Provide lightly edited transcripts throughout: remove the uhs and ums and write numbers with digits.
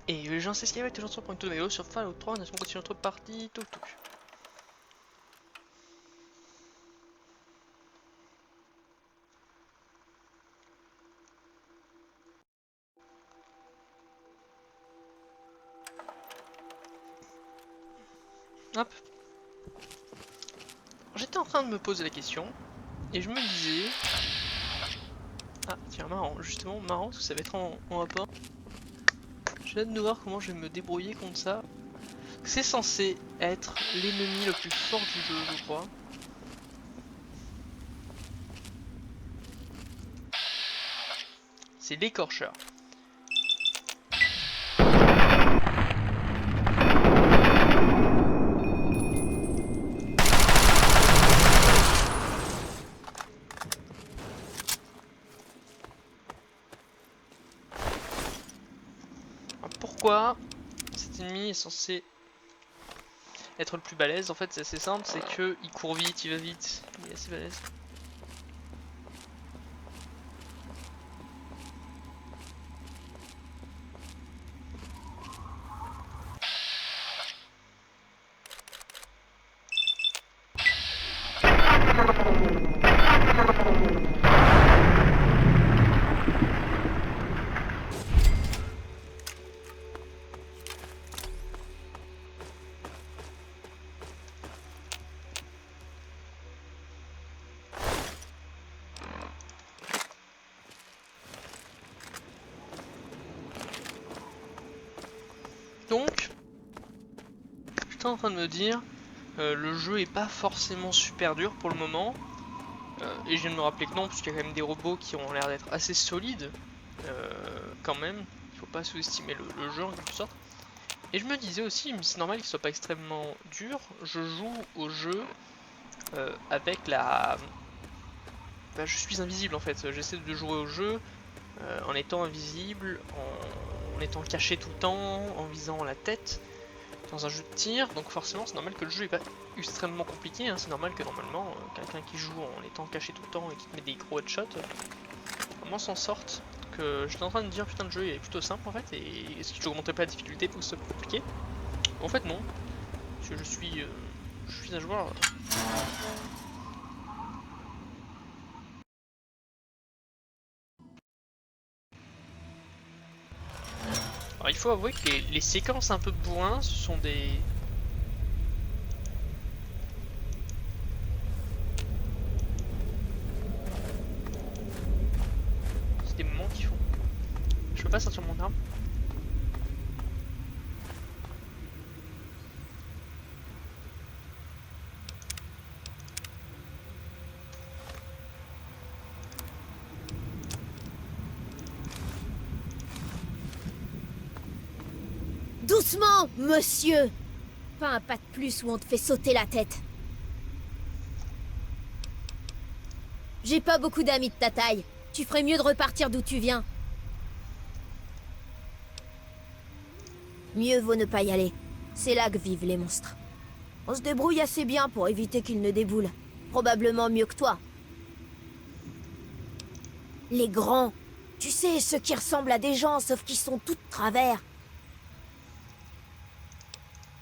Et les gens c'est ce qu'il y avait toujours pour une toute vidéo sur Fallout 3, on a continué notre partie, tout. Hop. J'étais en train de me poser la question, et je me disais... Ah tiens, marrant, justement, marrant, parce que ça va être en rapport. J'ai hâte de voir comment je vais me débrouiller contre ça. C'est censé être l'ennemi le plus fort du jeu, je crois. C'est l'écorcheur. Pourquoi cet ennemi est censé être le plus balèze? En fait c'est assez simple, c'est que il court vite, il va vite, il est assez balèze. Donc, j'étais en train de me dire, le jeu est pas forcément super dur pour le moment. Et je viens de me rappeler que non, parce qu'il y a quand même des robots qui ont l'air d'être assez solides. Quand même, il faut pas sous-estimer le jeu en quelque sorte. Et je me disais aussi, c'est normal qu'il soit pas extrêmement dur. Je joue au jeu avec la... Bah, je suis invisible en fait, j'essaie de jouer au jeu en étant invisible, en étant caché tout le temps, en visant la tête dans un jeu de tir, donc forcément c'est normal que le jeu est pas extrêmement compliqué, hein. C'est normal que normalement quelqu'un qui joue en étant caché tout le temps et qui te met des gros headshots, vraiment s'en sorte. Que j'étais en train de dire putain le jeu est plutôt simple en fait, et est-ce que je augmenterais pas la difficulté pour que ce soit plus compliqué? En fait non, parce que je suis un joueur... Alors il faut avouer que les séquences un peu bourrin, ce sont des... C'est des moments qui font... Je peux pas sortir mon arme. Doucement, monsieur! Pas un pas de plus où on te fait sauter la tête. J'ai pas beaucoup d'amis de ta taille. Tu ferais mieux de repartir d'où tu viens. Mieux vaut ne pas y aller. C'est là que vivent les monstres. On se débrouille assez bien pour éviter qu'ils ne déboulent. Probablement mieux que toi. Les grands. Tu sais, ceux qui ressemblent à des gens, sauf qu'ils sont tout de travers.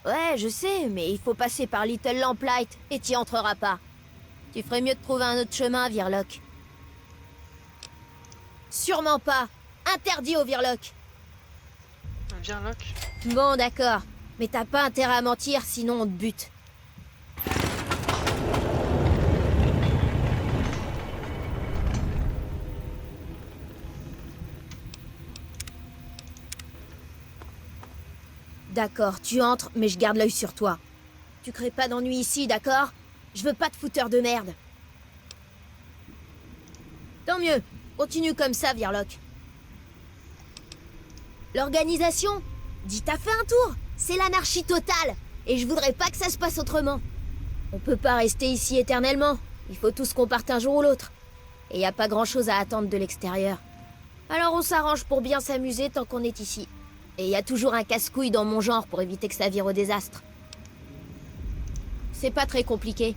Ouais, je sais, mais il faut passer par Little Lamplight et t'y entreras pas. Tu ferais mieux de trouver un autre chemin, Virloc. Sûrement pas. Interdit au Virloc. Viens Locke. Bon, d'accord. Mais t'as pas intérêt à mentir, sinon on te bute. D'accord, tu entres, mais je garde l'œil sur toi. Tu crées pas d'ennui ici, d'accord? Je veux pas de fouteur de merde. Tant mieux. Continue comme ça, Virloc. L'organisation? Dis, t'as fait un tour? C'est l'anarchie totale. Et je voudrais pas que ça se passe autrement. On peut pas rester ici éternellement. Il faut tous qu'on parte un jour ou l'autre. Et y a pas grand-chose à attendre de l'extérieur. Alors on s'arrange pour bien s'amuser tant qu'on est ici. Et y a toujours un casse-couille dans mon genre pour éviter que ça vire au désastre. C'est pas très compliqué.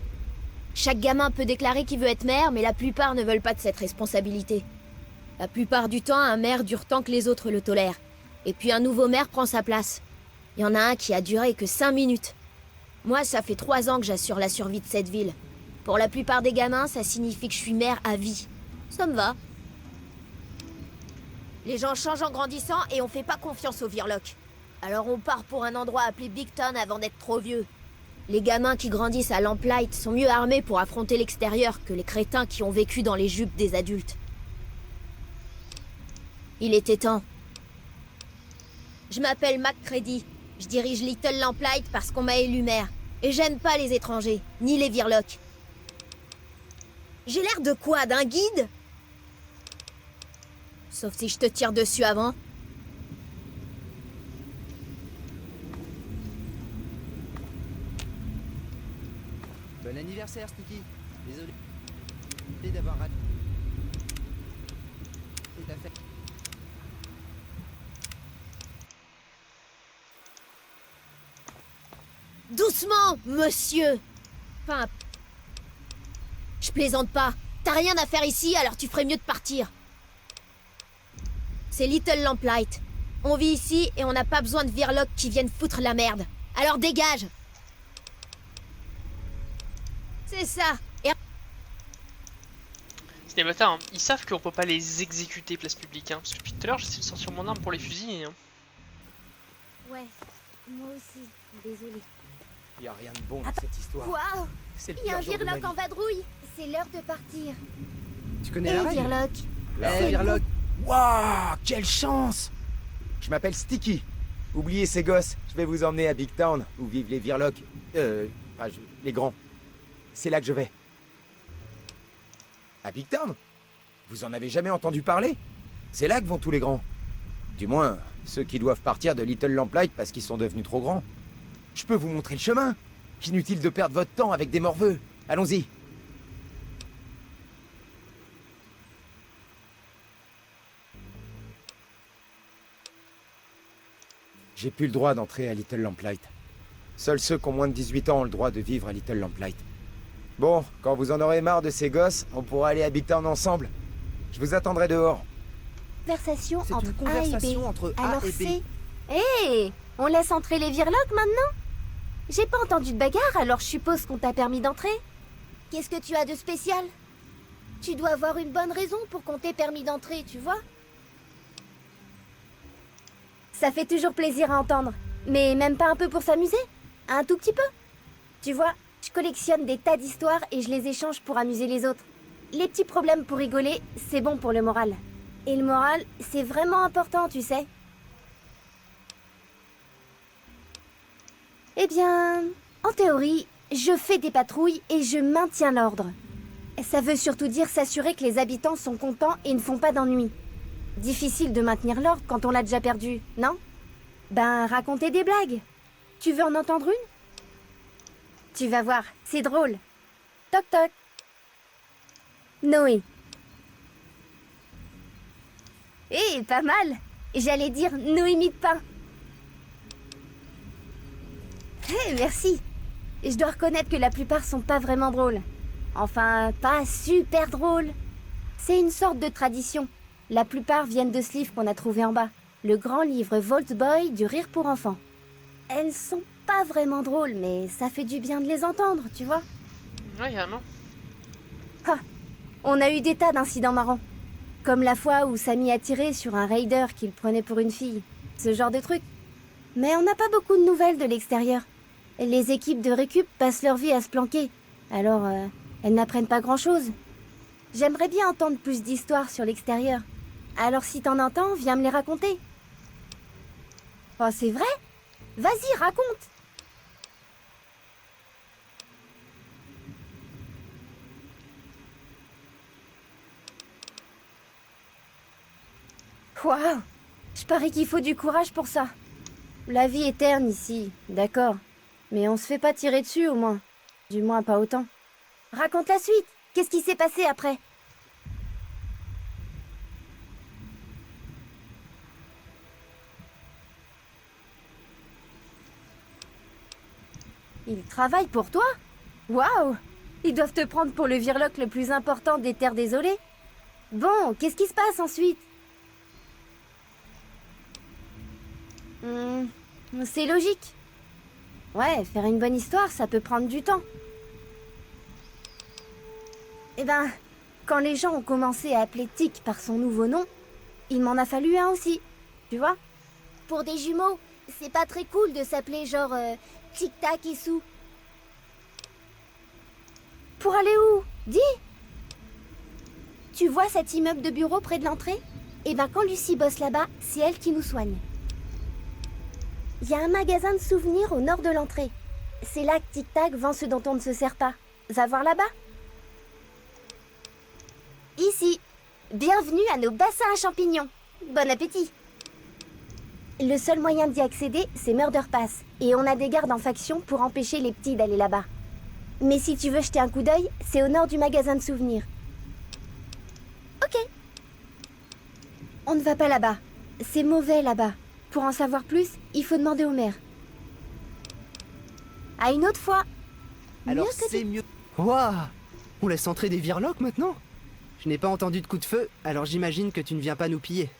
Chaque gamin peut déclarer qu'il veut être maire, mais la plupart ne veulent pas de cette responsabilité. La plupart du temps, un maire dure tant que les autres le tolèrent. Et puis un nouveau maire prend sa place. Il y en a un qui a duré que 5 minutes. Moi, ça fait 3 ans que j'assure la survie de cette ville. Pour la plupart des gamins, ça signifie que je suis maire à vie. Ça me va. Les gens changent en grandissant et on fait pas confiance aux Virlocs. Alors on part pour un endroit appelé Bigton avant d'être trop vieux. Les gamins qui grandissent à Lamplight sont mieux armés pour affronter l'extérieur que les crétins qui ont vécu dans les jupes des adultes. Il était temps. Je m'appelle MacCready. Je dirige Little Lamplight parce qu'on m'a élu maire. Et j'aime pas les étrangers, ni les Virlocs. J'ai l'air de quoi, d'un guide? Sauf si je te tire dessus avant. Bon anniversaire, Sticky. Désolé d'avoir raté ta fête. Doucement, monsieur! Enfin... Je plaisante pas. T'as rien à faire ici, alors tu ferais mieux de partir. C'est Little Lamplight. On vit ici et on n'a pas besoin de Virlocs qui viennent foutre la merde. Alors dégage! C'est ça. Et... C'est des bâtards, hein. Ils savent qu'on peut pas les exécuter place publique, hein. Parce que depuis tout à l'heure, j'essaie de sortir mon arme pour les fusiller, hein. Ouais, moi aussi. Désolée. Y a rien de bon dans cette histoire. Quoi? C'est le Il y a un pire jour de ma Virloc en vie. vadrouille. C'est l'heure de partir. Tu connais la règle? Virloc. Eh, Virloc. Waouh, quelle chance! Je m'appelle Sticky. Oubliez ces gosses, je vais vous emmener à Big Town, où vivent les Virlocs. Les grands. C'est là que je vais. À Big Town? Vous en avez jamais entendu parler? C'est là que vont tous les grands. Du moins, ceux qui doivent partir de Little Lamplight parce qu'ils sont devenus trop grands. Je peux vous montrer le chemin. Inutile de perdre votre temps avec des morveux. Allons-y. J'ai plus le droit d'entrer à Little Lamplight. Seuls ceux qui ont moins de 18 ans ont le droit de vivre à Little Lamplight. Bon, quand vous en aurez marre de ces gosses, on pourra aller à Big Town ensemble. Je vous attendrai dehors. Conversation C'est entre une A et conversation B. entre A Alors et B. c'est... Hé, on laisse entrer les Virlocs maintenant? J'ai pas entendu de bagarre, alors je suppose qu'on t'a permis d'entrer. Qu'est-ce que tu as de spécial? Tu dois avoir une bonne raison pour qu'on t'ait permis d'entrer, tu vois? Ça fait toujours plaisir à entendre. Mais même pas un peu pour s'amuser? Un tout petit peu? Tu vois, je collectionne des tas d'histoires et je les échange pour amuser les autres. Les petits problèmes pour rigoler, c'est bon pour le moral. Et le moral, c'est vraiment important, tu sais. Eh bien, en théorie, je fais des patrouilles et je maintiens l'ordre. Ça veut surtout dire s'assurer que les habitants sont contents et ne font pas d'ennuis. Difficile de maintenir l'ordre quand on l'a déjà perdu, non? Ben, raconter des blagues. Tu veux en entendre une? Tu vas voir, c'est drôle. Toc toc. Noé. Eh, pas mal. J'allais dire Noémie de pain. Eh, merci. Je dois reconnaître que la plupart sont pas vraiment drôles. Enfin, pas super drôles. C'est une sorte de tradition. La plupart viennent de ce livre qu'on a trouvé en bas. Le grand livre Vault Boy du rire pour enfants. Elles sont pas vraiment drôles, mais ça fait du bien de les entendre, tu vois. Ouais, carrément. Ah, on a eu des tas d'incidents marrants. Comme la fois où Sammy a tiré sur un raider qu'il prenait pour une fille. Ce genre de truc. Mais on n'a pas beaucoup de nouvelles de l'extérieur. Les équipes de récup passent leur vie à se planquer. Alors, elles n'apprennent pas grand-chose. J'aimerais bien entendre plus d'histoires sur l'extérieur. Alors si t'en entends, viens me les raconter. Oh, c'est vrai? Vas-y, raconte! Waouh! Je parie qu'il faut du courage pour ça. La vie est terne ici, d'accord. Mais on se fait pas tirer dessus au moins. Du moins pas autant. Raconte la suite. Qu'est-ce qui s'est passé après? Ils travaillent pour toi? Waouh! Ils doivent te prendre pour le Virloc le plus important des Terres Désolées. Bon, qu'est-ce qui se passe ensuite? C'est logique. Ouais, faire une bonne histoire, ça peut prendre du temps. Eh ben, quand les gens ont commencé à appeler Tic par son nouveau nom, il m'en a fallu un aussi, tu vois? Pour des jumeaux, c'est pas très cool de s'appeler genre Tic Tac et Sou. Pour aller où? Dis! Tu vois cet immeuble de bureau près de l'entrée? Eh ben, quand Lucie bosse là-bas, c'est elle qui nous soigne. Il y a un magasin de souvenirs au nord de l'entrée. C'est là que Tic Tac vend ce dont on ne se sert pas. Va voir là-bas. Ici. Bienvenue à nos bassins à champignons. Bon appétit. Le seul moyen d'y accéder, c'est Murder Pass. Et on a des gardes en faction pour empêcher les petits d'aller là-bas. Mais si tu veux jeter un coup d'œil, c'est au nord du magasin de souvenirs. Ok. On ne va pas là-bas. C'est mauvais là-bas. Pour en savoir plus, il faut demander au maire. À une autre fois. Alors Mieux que c'est mieux. Waouh! On laisse entrer des Virlocs maintenant? Je n'ai pas entendu de coup de feu, alors j'imagine que tu ne viens pas nous piller.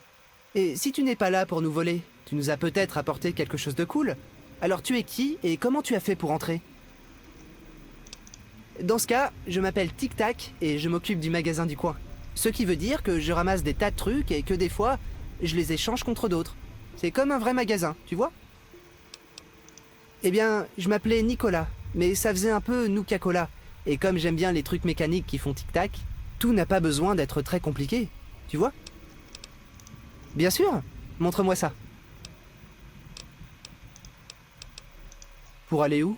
Et si tu n'es pas là pour nous voler, tu nous as peut-être apporté quelque chose de cool. Alors tu es qui et comment tu as fait pour entrer? Dans ce cas, je m'appelle Tic Tac et je m'occupe du magasin du coin. Ce qui veut dire que je ramasse des tas de trucs et que des fois, je les échange contre d'autres. C'est comme un vrai magasin, tu vois? Eh bien, je m'appelais Nicolas, mais ça faisait un peu Nuka-Cola. Et comme j'aime bien les trucs mécaniques qui font tic-tac, tout n'a pas besoin d'être très compliqué, tu vois? Bien sûr, montre-moi ça. Pour aller où?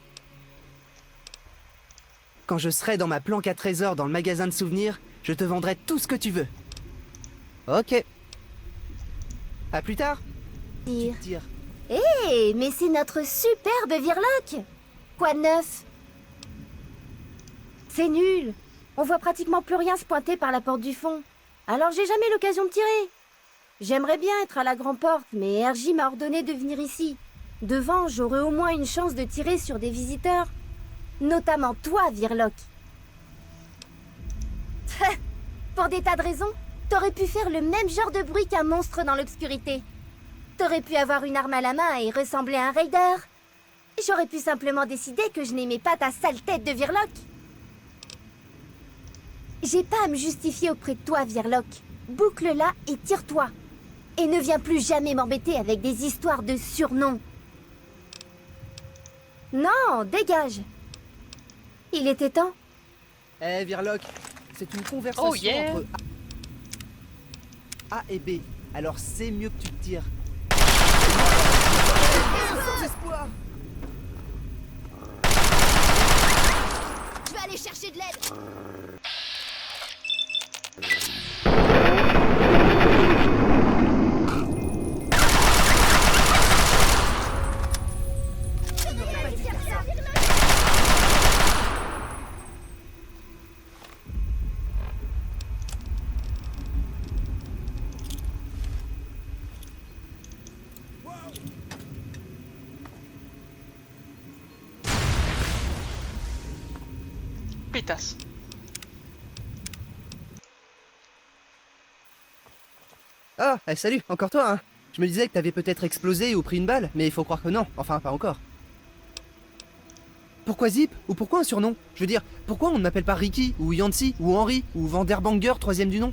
Quand je serai dans ma planque à trésors dans le magasin de souvenirs, je te vendrai tout ce que tu veux. Ok. À plus tard. dire. Hé, mais c'est notre superbe Virloc! Quoi de neuf? C'est nul. On voit pratiquement plus rien se pointer par la porte du fond. Alors j'ai jamais l'occasion de tirer. J'aimerais bien être à la grande porte, mais RJ m'a ordonné de venir ici. Devant, j'aurais au moins une chance de tirer sur des visiteurs. Notamment toi, Virloc. Pour des tas de raisons, t'aurais pu faire le même genre de bruit qu'un monstre dans l'obscurité. T'aurais pu avoir une arme à la main et ressembler à un raider. J'aurais pu simplement décider que je n'aimais pas ta sale tête de Virloc. J'ai pas à me justifier auprès de toi, Virloc. Boucle-la et tire-toi. Et ne viens plus jamais m'embêter avec des histoires de surnoms. Non, dégage. Il était temps. Eh Virloc, c'est une conversation Oh yeah. entre A et B. Alors c'est mieux que tu te tires. Sans espoir. Je vais aller chercher de l'aide. Pétasse. Ah, salut, encore toi, hein? Je me disais que t'avais peut-être explosé ou pris une balle, mais il faut croire que non. Enfin, pas encore. Pourquoi Zip? Ou pourquoi un surnom? Je veux dire, pourquoi on ne m'appelle pas Ricky, ou Yancy, ou Henry, ou Vanderbanger, troisième du nom?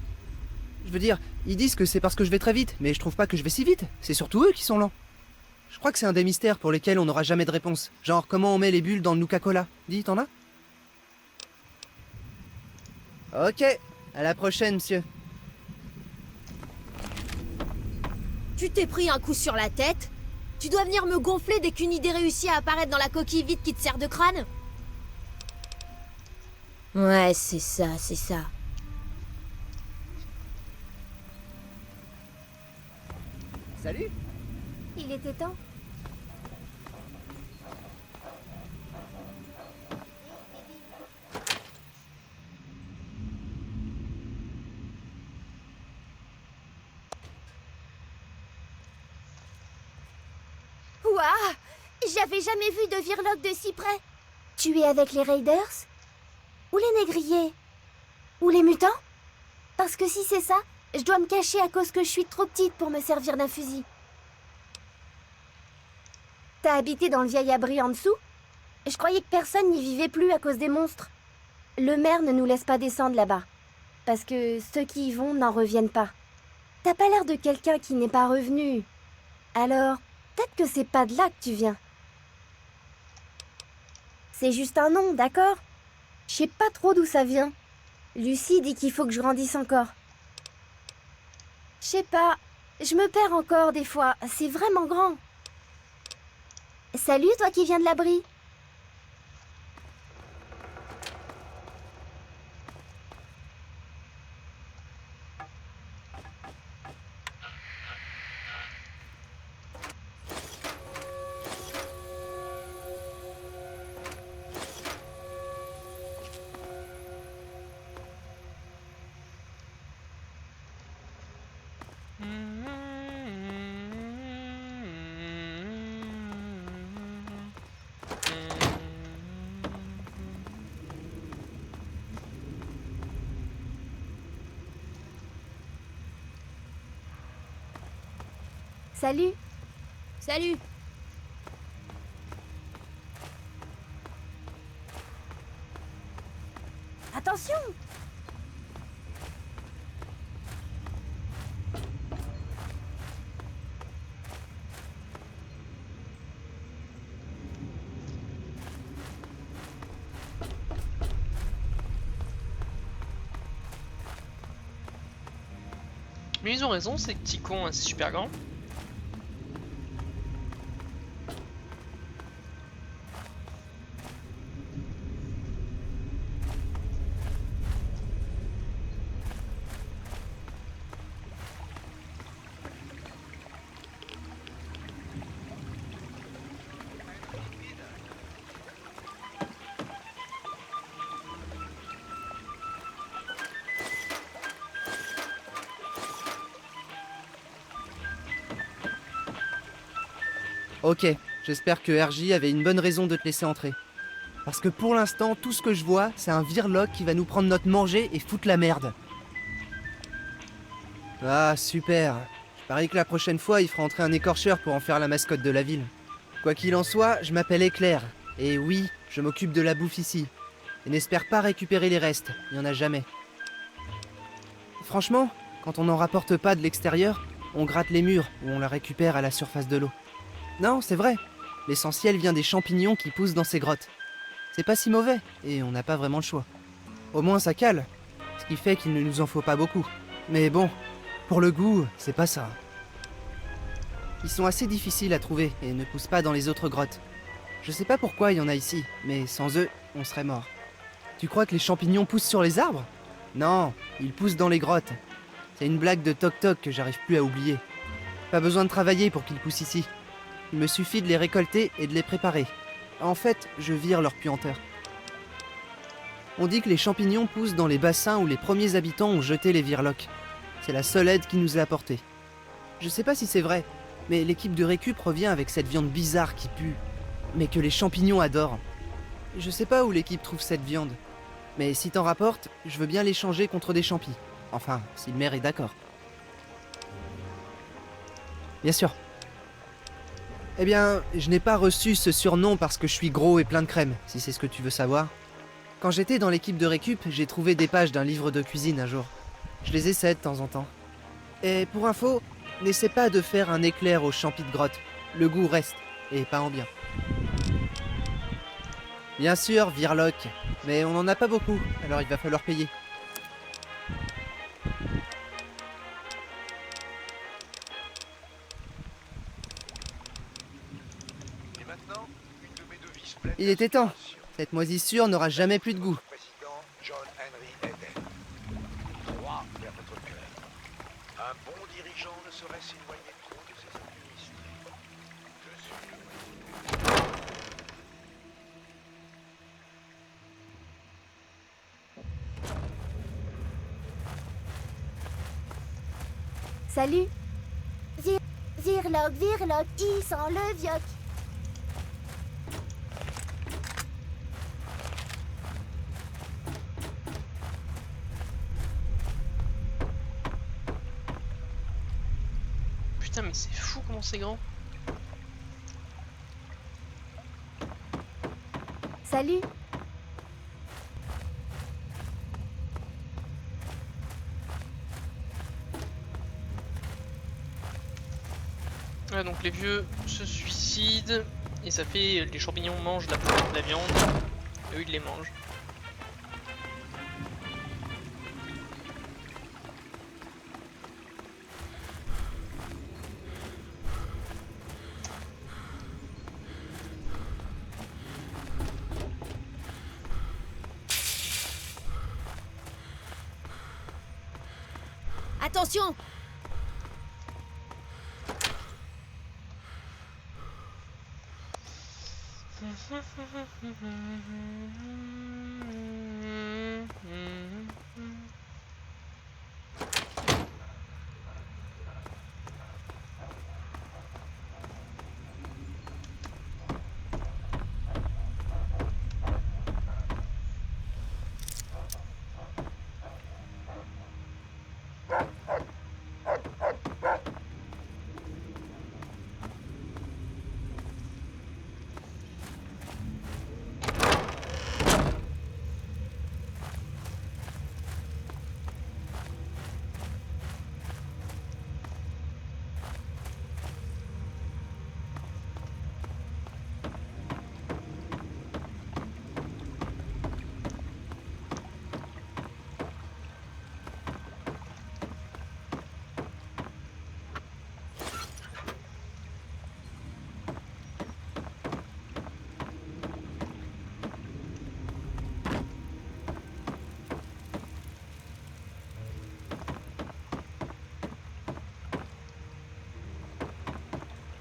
Je veux dire, ils disent que c'est parce que je vais très vite, mais je trouve pas que je vais si vite. C'est surtout eux qui sont lents. Je crois que c'est un des mystères pour lesquels on n'aura jamais de réponse. Genre, comment on met les bulles dans le Nuka-Cola? Dis, t'en as? Ok, à la prochaine, monsieur. Tu t'es pris un coup sur la tête? Tu dois venir me gonfler dès qu'une idée réussit à apparaître dans la coquille vide qui te sert de crâne? Ouais, c'est ça, c'est ça. Salut. Il était temps. Ouah! J'avais jamais vu de Virloc de si près. Tu es avec les Raiders? Ou les négriers? Ou les mutants? Parce que si c'est ça, je dois me cacher à cause que je suis trop petite pour me servir d'un fusil. t'as habité dans le vieil abri en dessous? Je croyais que personne n'y vivait plus à cause des monstres. Le maire ne nous laisse pas descendre là-bas. Parce que ceux qui y vont n'en reviennent pas. T'as pas l'air de quelqu'un qui n'est pas revenu. Alors, peut-être que c'est pas de là que tu viens. C'est juste un nom, d'accord? Je sais pas trop d'où ça vient. Lucie dit qu'il faut que je grandisse encore. Je sais pas, je me perds encore des fois, c'est vraiment grand. Salut toi qui viens de l'abri. Salut. Salut. Attention. Mais ils ont raison, ces petits cons, hein, c'est super grand. Ok, j'espère que RJ avait une bonne raison de te laisser entrer. Parce que pour l'instant, tout ce que je vois, c'est un Virloc qui va nous prendre notre manger et foutre la merde. Ah, super. Je parie que la prochaine fois, il fera entrer un écorcheur pour en faire la mascotte de la ville. Quoi qu'il en soit, je m'appelle Éclair. Et oui, je m'occupe de la bouffe ici. Et n'espère pas récupérer les restes, il n'y en a jamais. Franchement, quand on n'en rapporte pas de l'extérieur, on gratte les murs ou on la récupère à la surface de l'eau. Non, c'est vrai. L'essentiel vient des champignons qui poussent dans ces grottes. C'est pas si mauvais, et on n'a pas vraiment le choix. Au moins ça cale, ce qui fait qu'il ne nous en faut pas beaucoup. Mais bon, pour le goût, c'est pas ça. Ils sont assez difficiles à trouver et ne poussent pas dans les autres grottes. Je sais pas pourquoi il y en a ici, mais sans eux, on serait mort. Tu crois que les champignons poussent sur les arbres? Non, ils poussent dans les grottes. C'est une blague de Toc Toc que j'arrive plus à oublier. Pas besoin de travailler pour qu'ils poussent ici. Il me suffit de les récolter et de les préparer. En fait, je vire leur puanteur. On dit que les champignons poussent dans les bassins où les premiers habitants ont jeté les Virlocs. C'est la seule aide qui nous est apportée. Je sais pas si c'est vrai, mais l'équipe de récup revient avec cette viande bizarre qui pue, mais que les champignons adorent. Je sais pas où l'équipe trouve cette viande, mais si t'en rapportes, je veux bien l'échanger contre des champis. Enfin, si le maire est d'accord. Bien sûr. Eh bien, je n'ai pas reçu ce surnom parce que je suis gros et plein de crème, si c'est ce que tu veux savoir. Quand j'étais dans l'équipe de récup, j'ai trouvé des pages d'un livre de cuisine un jour. Je les essaie de temps en temps. Et pour info, n'essaie pas de faire un éclair au champi de grotte. Le goût reste, et pas en bien. Bien sûr, Virloc, mais on n'en a pas beaucoup, alors il va falloir payer. Il était temps. Cette moisissure n'aura jamais plus de goût. Président John Henry Eden. Droit vers votre cœur. Un bon dirigeant ne saurait s'éloigner trop de ses administrés. Je suis... Salut. Virloc, il sent le vioc. Putain, mais c'est fou comment c'est grand. Salut. Ouais, donc les vieux se suicident et ça fait les champignons mangent de la viande et eux ils les mangent. Attention!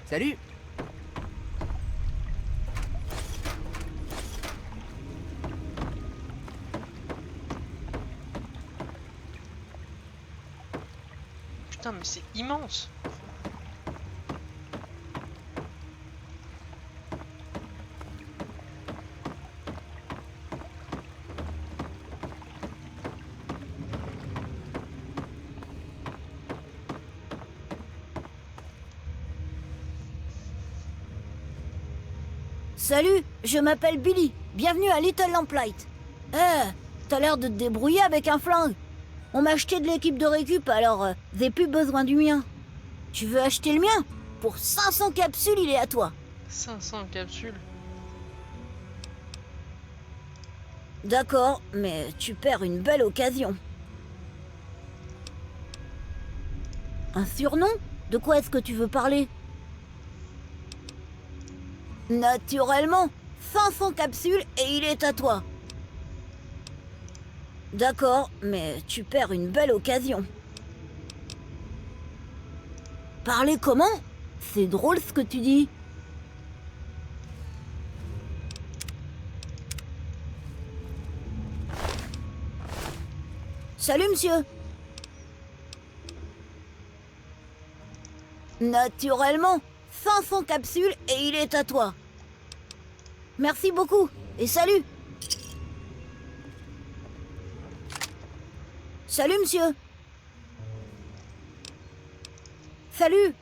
Salut. Putain mais c'est immense. Salut, je m'appelle Billy. Bienvenue à Little Lamplight. T'as l'air de te débrouiller avec un flingue. On m'a acheté de l'équipe de récup, alors j'ai plus besoin du mien. Tu veux acheter le mien? Pour 500 capsules, il est à toi. 500 capsules. D'accord, mais tu perds une belle occasion. Un surnom? De quoi est-ce que tu veux parler? Naturellement, 500 capsules et il est à toi. D'accord, mais tu perds une belle occasion. Parler comment? C'est drôle ce que tu dis. Salut monsieur. Naturellement, 500 capsules et il est à toi. Merci beaucoup et salut. Salut monsieur. Salut.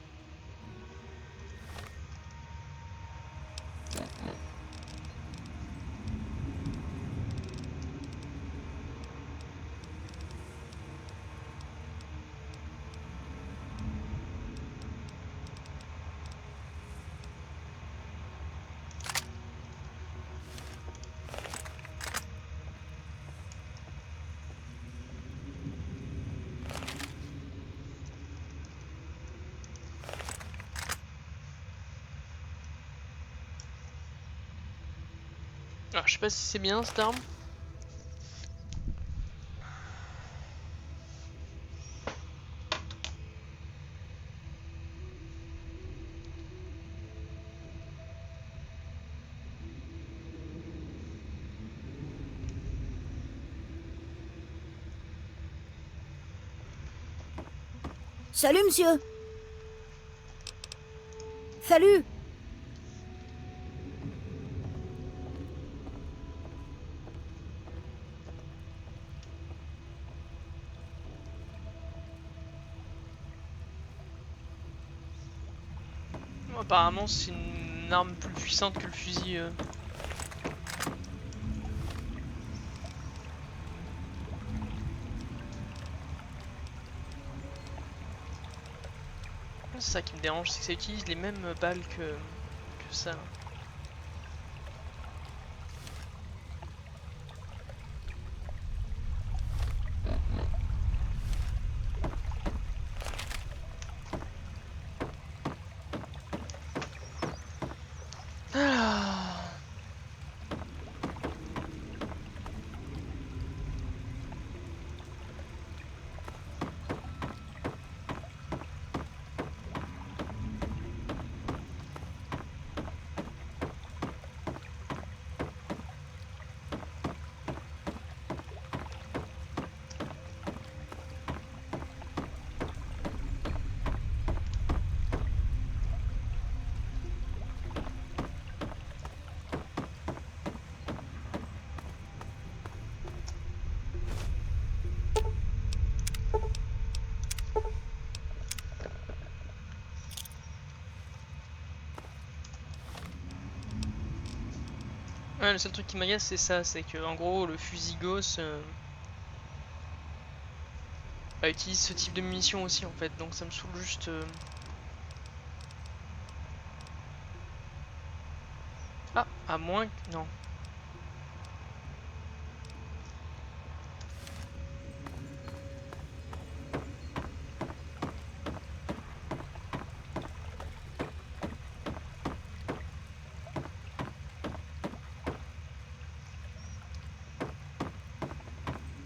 Alors, je sais pas si c'est bien cette arme. Salut monsieur. Salut. Apparemment c'est une arme plus puissante que le fusil. c'est ça qui me dérange, c'est que ça utilise les mêmes balles que ça. Ah. Ouais, le seul truc qui m'agace c'est ça, c'est que en gros le fusil Gauss utilise ce type de munitions aussi en fait, donc ça me saoule juste. Ah, à moins que... non.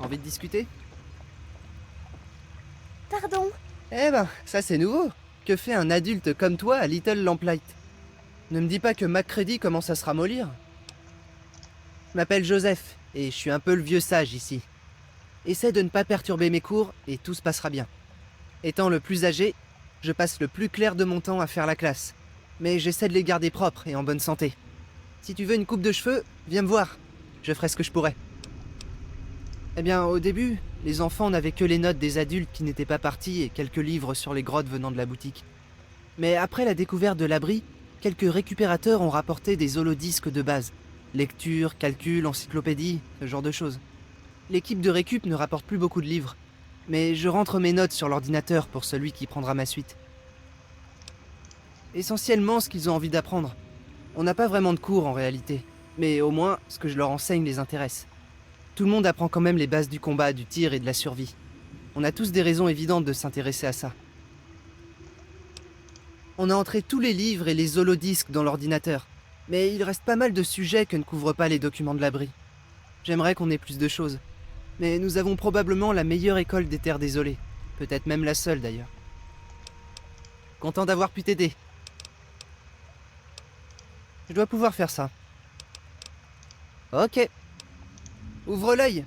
Envie de discuter? Pardon. Eh ben, ça c'est nouveau. Que fait un adulte comme toi à Little Lamplight? Ne me dis pas que MacCready commence à se ramollir. Je m'appelle Joseph, et je suis un peu le vieux sage ici. Essaie de ne pas perturber mes cours, et tout se passera bien. Étant le plus âgé, je passe le plus clair de mon temps à faire la classe. Mais j'essaie de les garder propres et en bonne santé. Si tu veux une coupe de cheveux, viens me voir. Je ferai ce que je pourrai. Eh bien, au début, les enfants n'avaient que les notes des adultes qui n'étaient pas partis et quelques livres sur les grottes venant de la boutique. Mais après la découverte de l'abri, quelques récupérateurs ont rapporté des holodisques de base. Lecture, calcul, encyclopédie, ce genre de choses. L'équipe de récup ne rapporte plus beaucoup de livres, mais je rentre mes notes sur l'ordinateur pour celui qui prendra ma suite. Essentiellement ce qu'ils ont envie d'apprendre. On n'a pas vraiment de cours en réalité, mais au moins ce que je leur enseigne les intéresse. Tout le monde apprend quand même les bases du combat, du tir et de la survie. On a tous des raisons évidentes de s'intéresser à ça. On a entré tous les livres et les holodisques dans l'ordinateur, mais il reste pas mal de sujets que ne couvrent pas les documents de l'abri. J'aimerais qu'on ait plus de choses, mais nous avons probablement la meilleure école des terres désolées, peut-être même la seule d'ailleurs. Content d'avoir pu t'aider. Je dois pouvoir faire ça. Ok. Ouvre l'œil.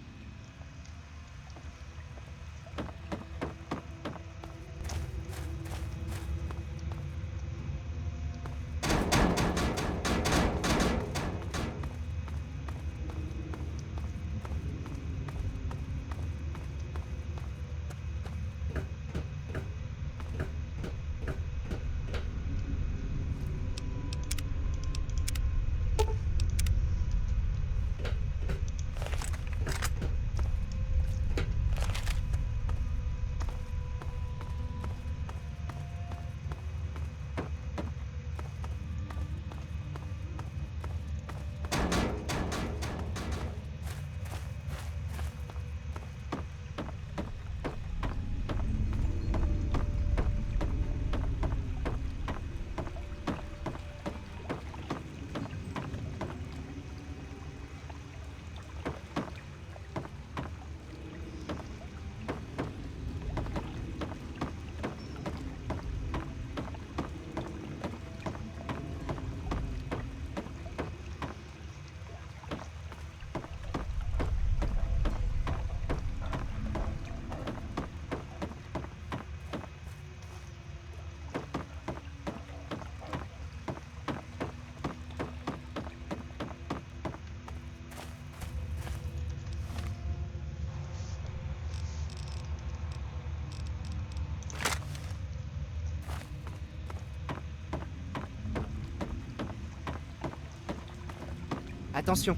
Attention.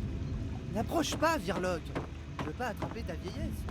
N'approche pas, Virloc. Je veux pas attraper ta vieillesse.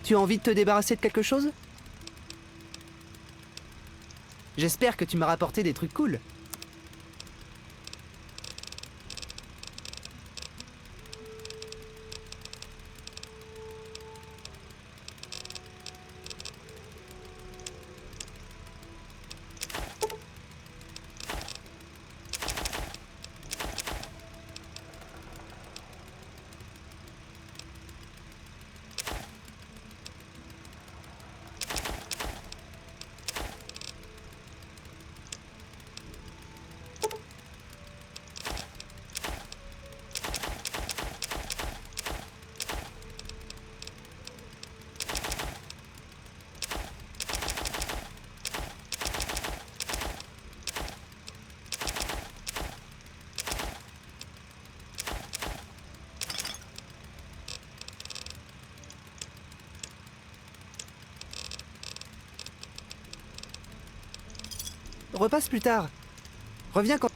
Tu as envie de te débarrasser de quelque chose? J'espère que tu m'as rapporté des trucs cool. Repasse plus tard. Reviens quand...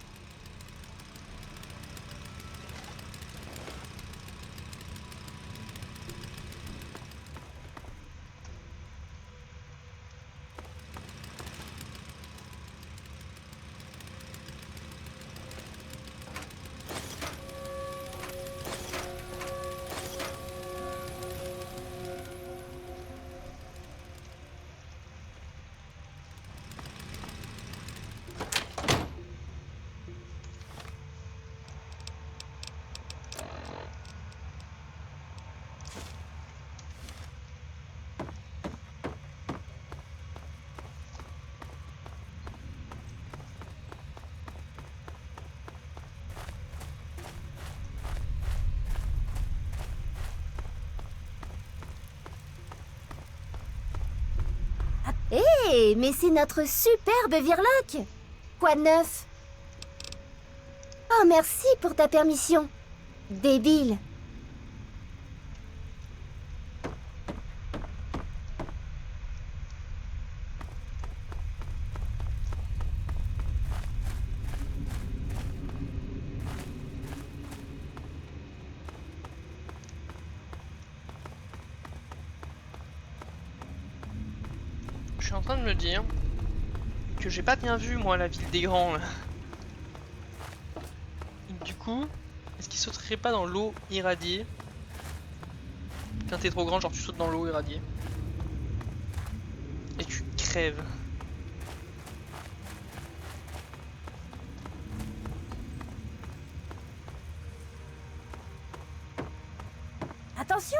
Hé, mais c'est notre superbe Virloc! Quoi de neuf? Oh, merci pour ta permission. Débile. Je suis en train de me dire que j'ai pas bien vu moi la ville des grands là. Et du coup, est-ce qu'il sauterait pas dans l'eau irradiée? Quand t'es trop grand, genre tu sautes dans l'eau irradiée. Et tu crèves. Attention!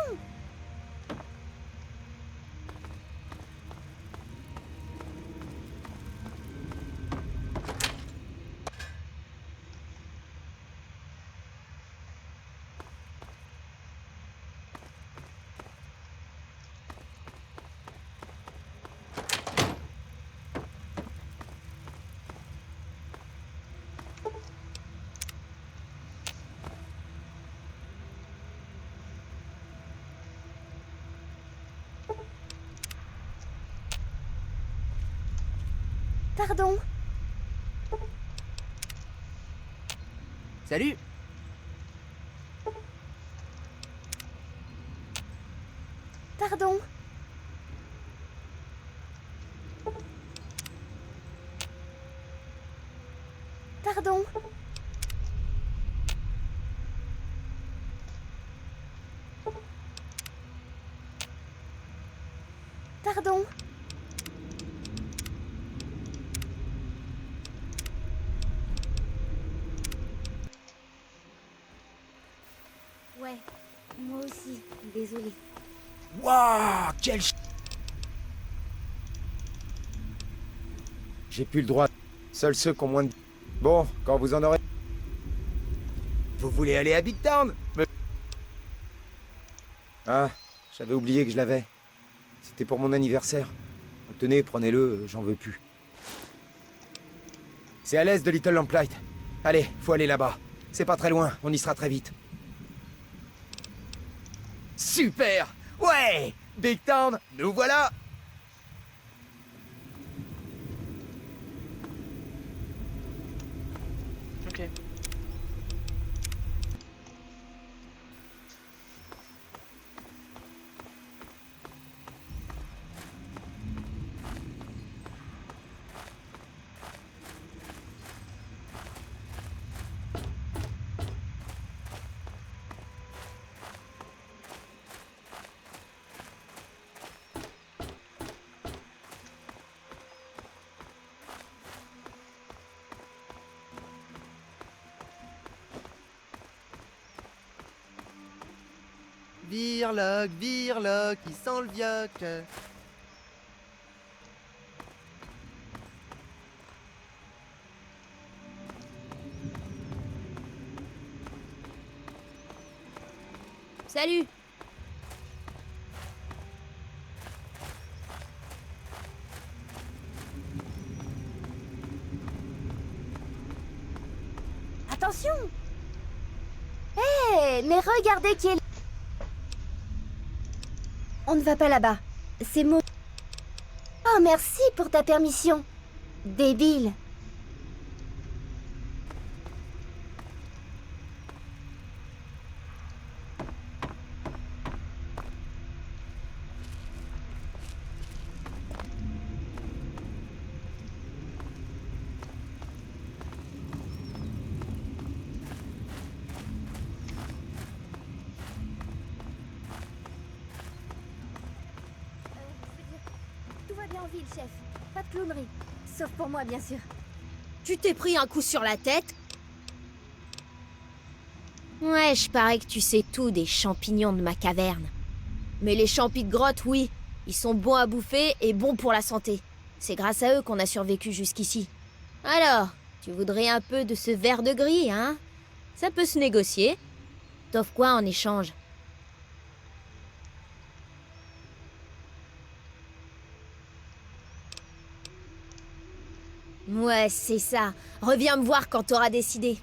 Pardon. Salut! Pardon. Pardon. Pardon. Ouais, moi aussi, désolée. Waouh, J'ai plus le droit. Seuls ceux qui ont moins de... Bon, quand vous en aurez... Vous voulez aller à Big Town? Ah, j'avais oublié que je l'avais. C'était pour mon anniversaire. Tenez, prenez-le, j'en veux plus. C'est à l'est de Little Lamplight. Allez, faut aller là-bas. C'est pas très loin, on y sera très vite. Super! Ouais! Big Town, nous voilà! Ok. Virloc, Virloc, il sent le vioc. Salut! Attention! Hé, mais regardez qui est là. On ne va pas là-bas. C'est mon... Oh, merci pour ta permission. Débile. Tout va bien en ville, chef. Pas de clownerie. Sauf pour moi, bien sûr. Tu t'es pris un coup sur la tête? Ouais, je parais que tu sais tout des champignons de ma caverne. Mais les champis de grotte, oui, ils sont bons à bouffer et bons pour la santé. C'est grâce à eux qu'on a survécu jusqu'ici. Alors, tu voudrais un peu de ce verre de gris, hein? Ça peut se négocier. T'offres quoi en échange? Ouais, c'est ça. Reviens me voir quand t'auras décidé.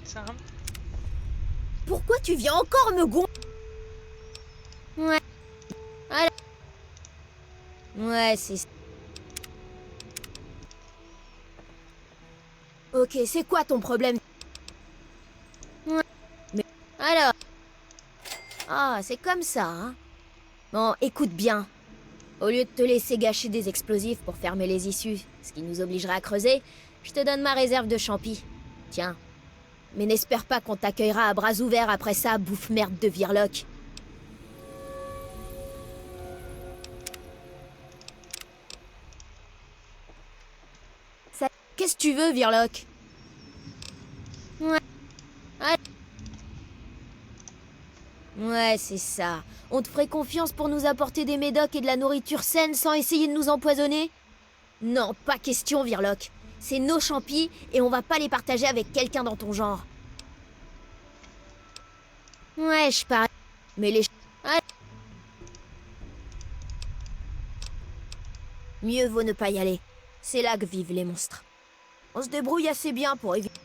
Ça, hein. Pourquoi tu viens encore me gon... Ouais. Allez. Ouais, c'est ça. Ok, c'est quoi ton problème? Ouais. Mais... Alors... Ah, c'est comme ça, hein? Bon, écoute bien. Au lieu de te laisser gâcher des explosifs pour fermer les issues, ce qui nous obligerait à creuser, je te donne ma réserve de champis. Tiens. Mais n'espère pas qu'on t'accueillera à bras ouverts après ça, bouffe merde de Virloc. Ça- Qu'est-ce que tu veux, Virloc? Ouais. Allez. Ouais, c'est ça. On te ferait confiance pour nous apporter des médocs et de la nourriture saine sans essayer de nous empoisonner? Non, pas question, Virloc. C'est nos champis et on va pas les partager avec quelqu'un dans ton genre. Ouais, je parie. Mais les... Allez. Mieux vaut ne pas y aller. C'est là que vivent les monstres. On se débrouille assez bien pour éviter...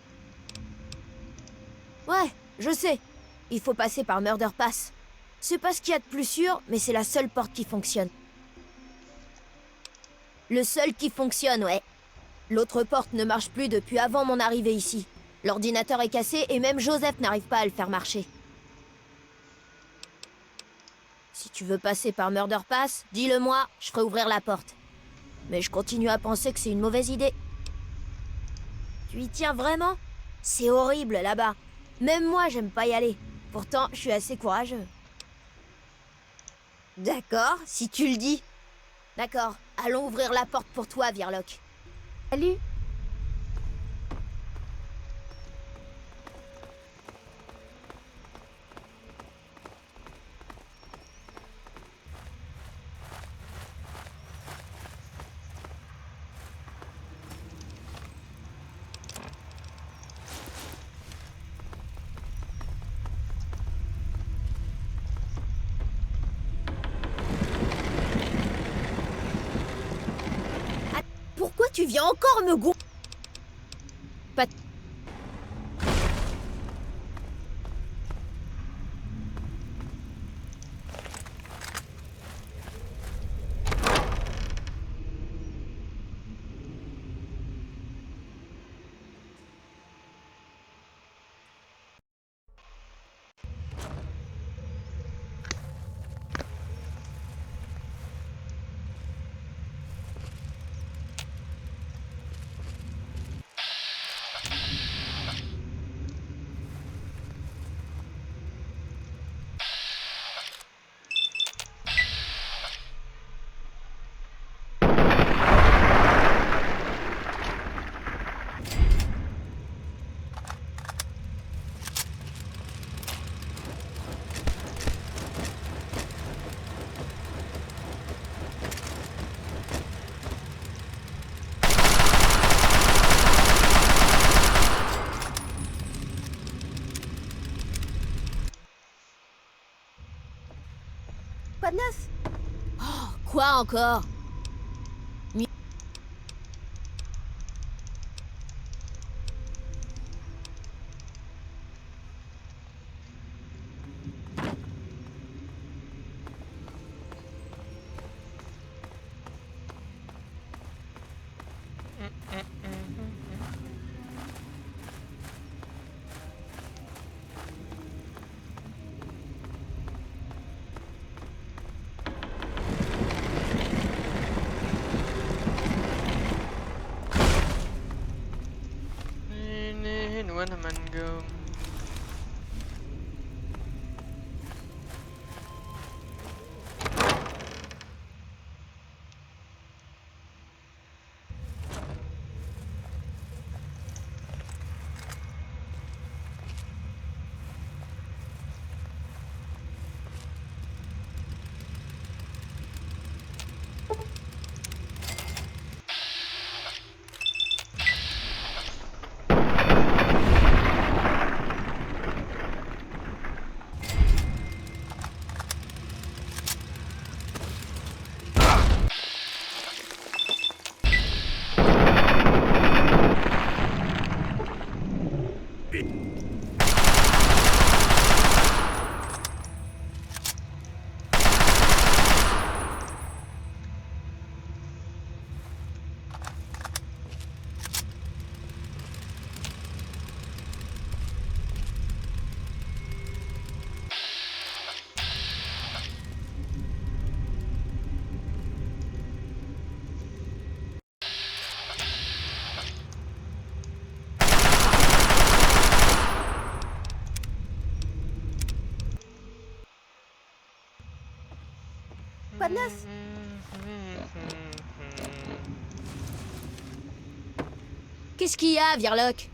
Ouais, je sais. Il faut passer par Murder Pass. C'est pas ce qu'il y a de plus sûr, mais c'est la seule porte qui fonctionne. Le seul qui fonctionne, ouais. L'autre porte ne marche plus depuis avant mon arrivée ici. L'ordinateur est cassé et même Joseph n'arrive pas à le faire marcher. Si tu veux passer par Murder Pass, dis-le-moi, je ferai ouvrir la porte. Mais je continue à penser que c'est une mauvaise idée. Tu y tiens vraiment? C'est horrible là-bas. Même moi, j'aime pas y aller. Pourtant, je suis assez courageux. D'accord, si tu le dis. D'accord, allons ouvrir la porte pour toi, Virloc. Salut. Pourquoi tu viens encore me gon... Pas... Quoi de neuf? Quoi encore? Go. Quoi de neuf? Qu'est-ce qu'il y a, Virloc?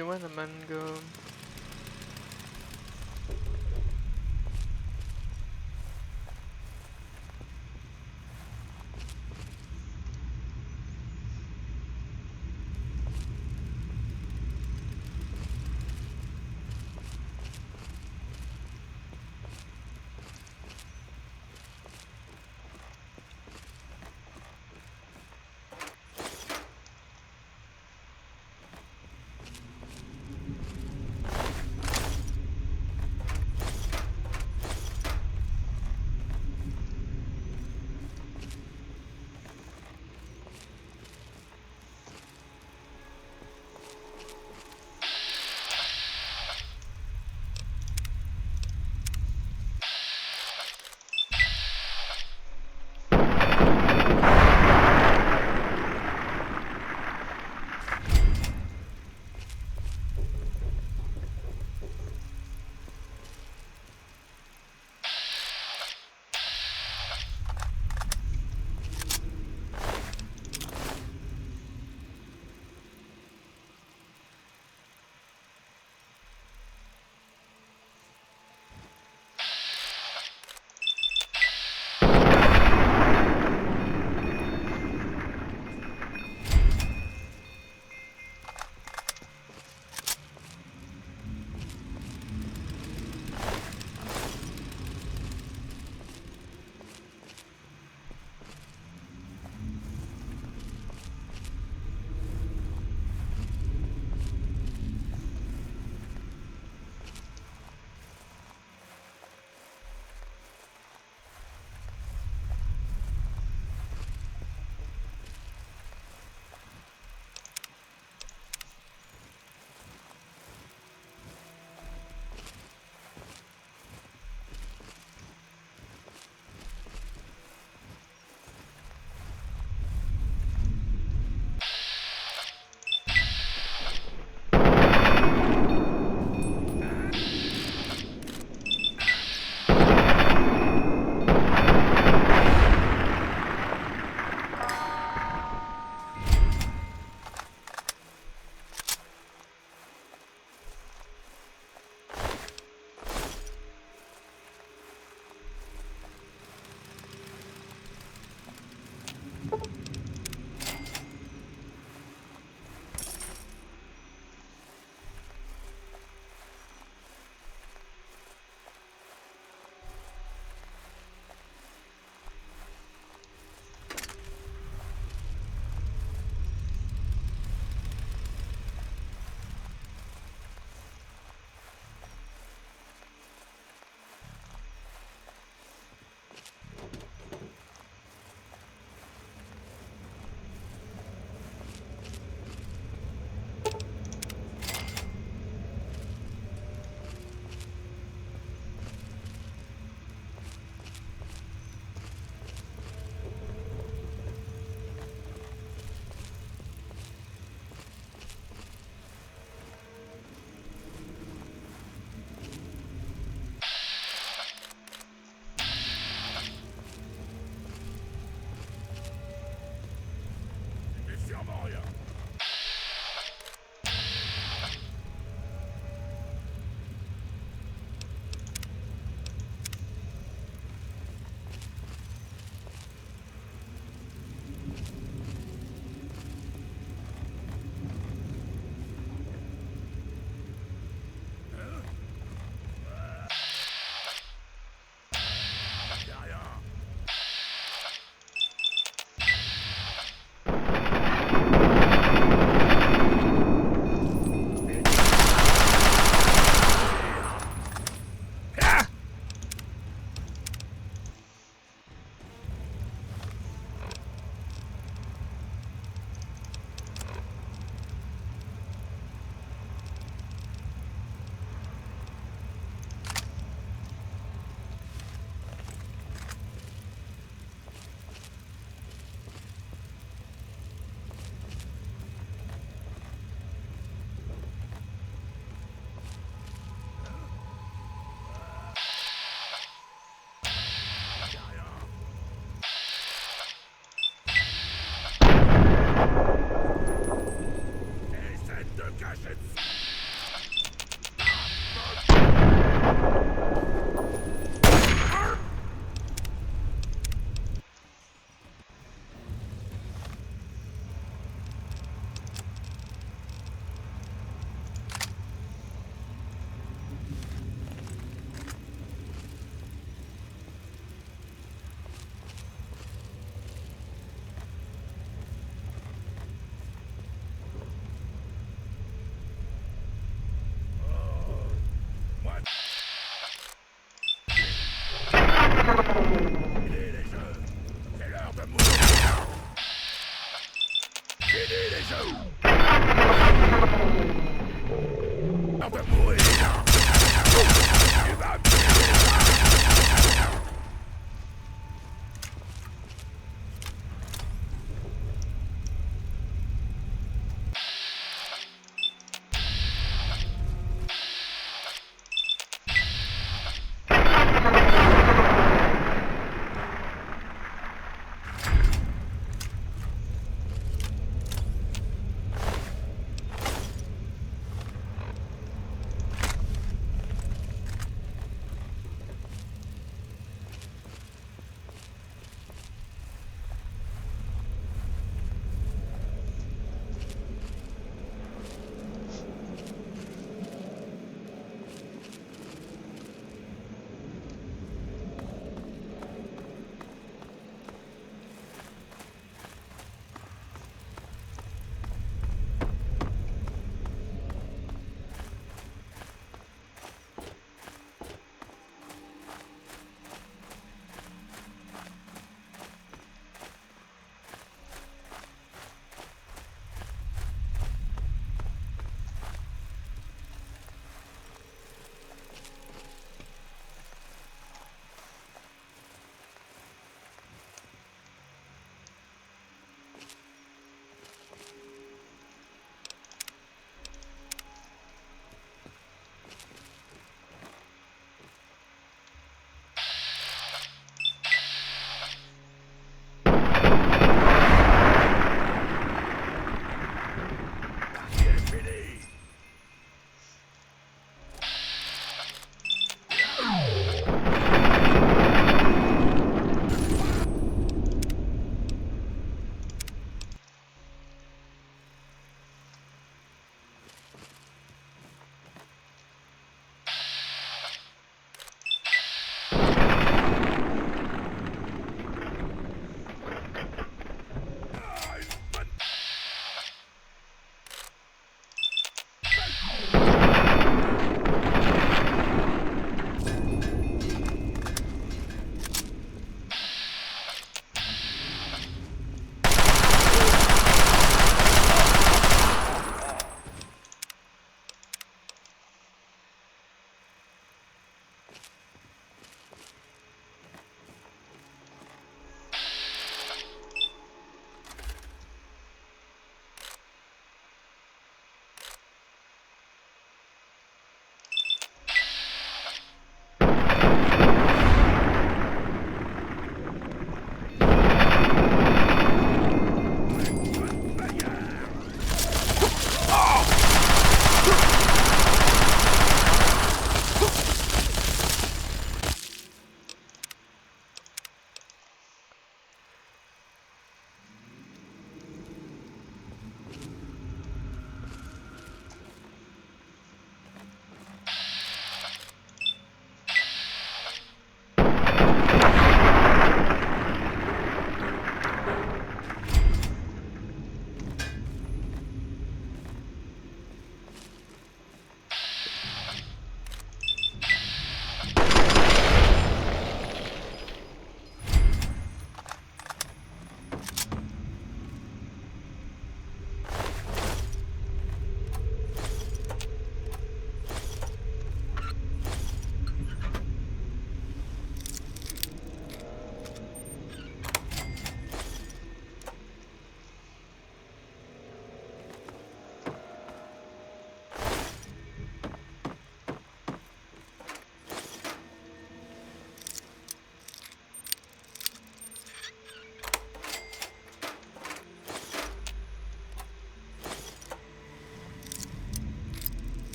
you want a mango?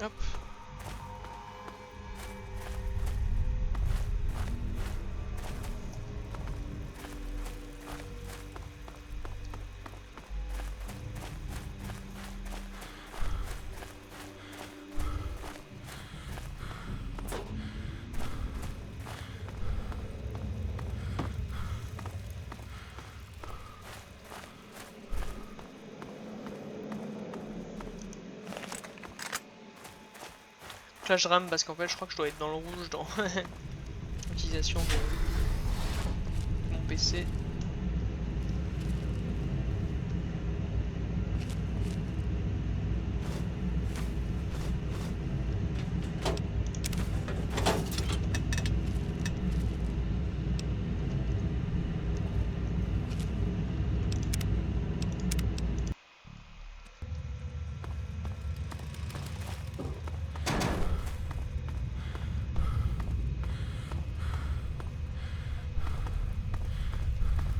Hop. Là je rame parce qu'en fait je crois que je dois être dans le rouge dans l'utilisation de mon PC.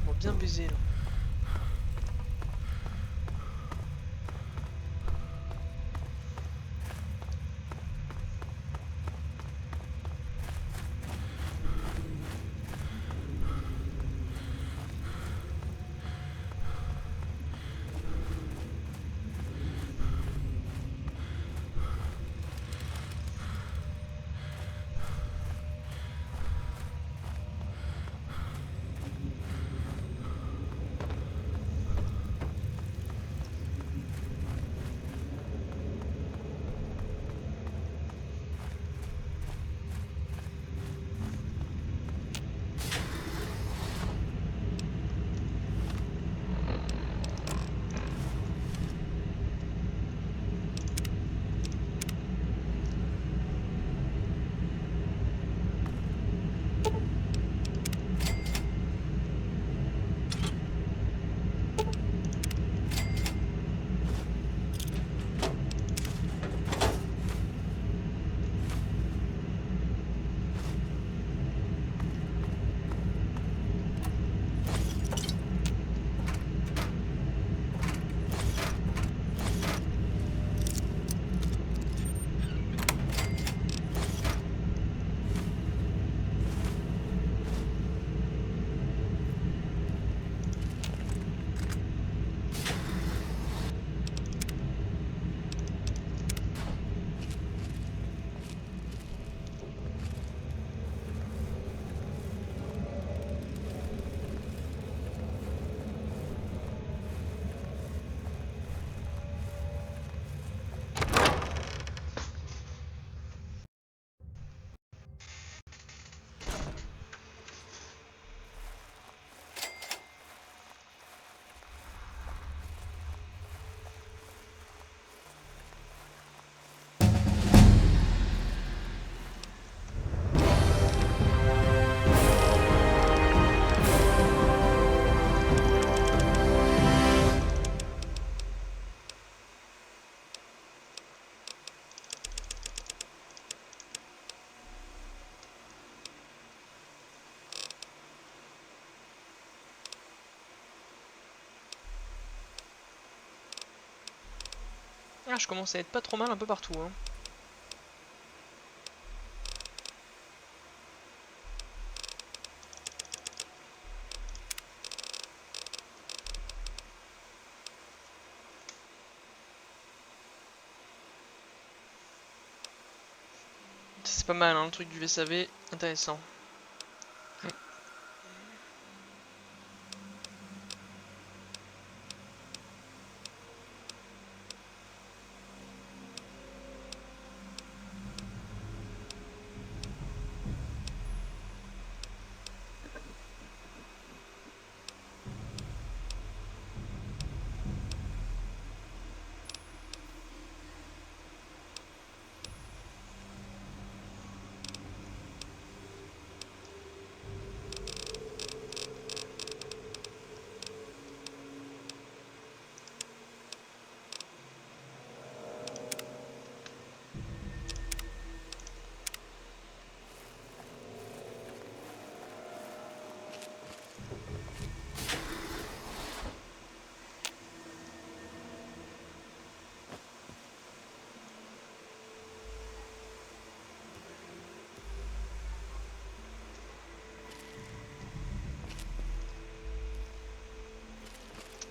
On va bien baiser là. Ah, je commence à être pas trop mal un peu partout, hein. C'est pas mal, hein, le truc du VSAV, intéressant.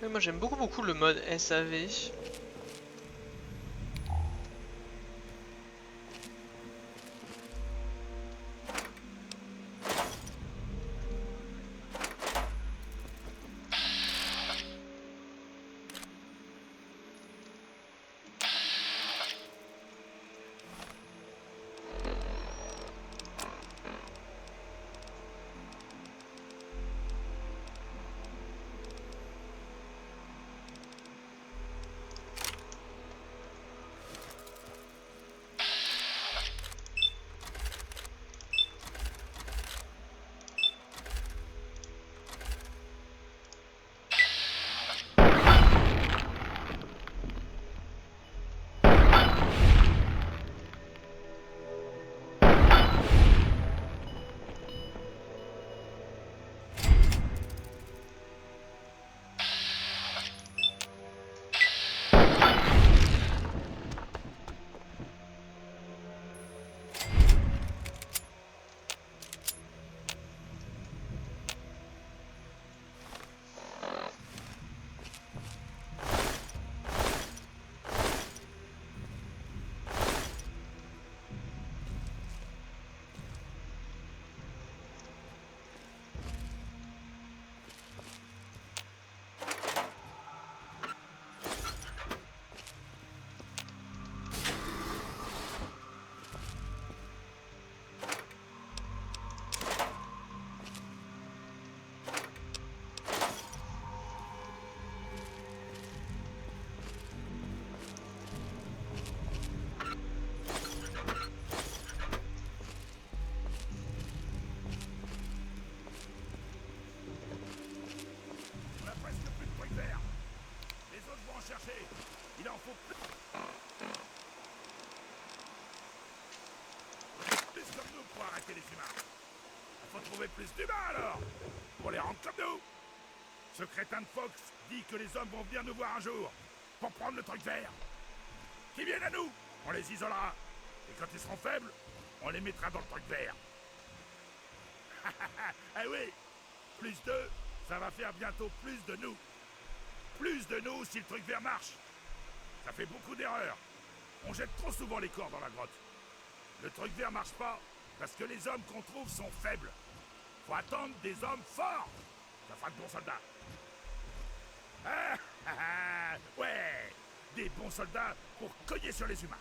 Ouais, moi j'aime beaucoup le mode SAV. On a presque plus de trucs verts. Les autres vont en chercher. Il en faut plus. Plus comme nous pour arrêter les humains. Il faut trouver plus d'humains alors. Pour les rendre comme nous. Ce crétin de Fox dit que les hommes vont venir nous voir un jour. Pour prendre le truc vert. Qu'ils viennent à nous. On les isolera. Et quand ils seront faibles, on les mettra dans le truc vert. Ah oui. Plus d'eux, ça va faire bientôt plus de nous. Plus de nous si le truc vert marche. Ça fait beaucoup d'erreurs. On jette trop souvent les corps dans la grotte. Le truc vert marche pas parce que les hommes qu'on trouve sont faibles. Faut attendre des hommes forts. Ça fera de bons soldats. Ouais, des bons soldats pour cogner sur les humains.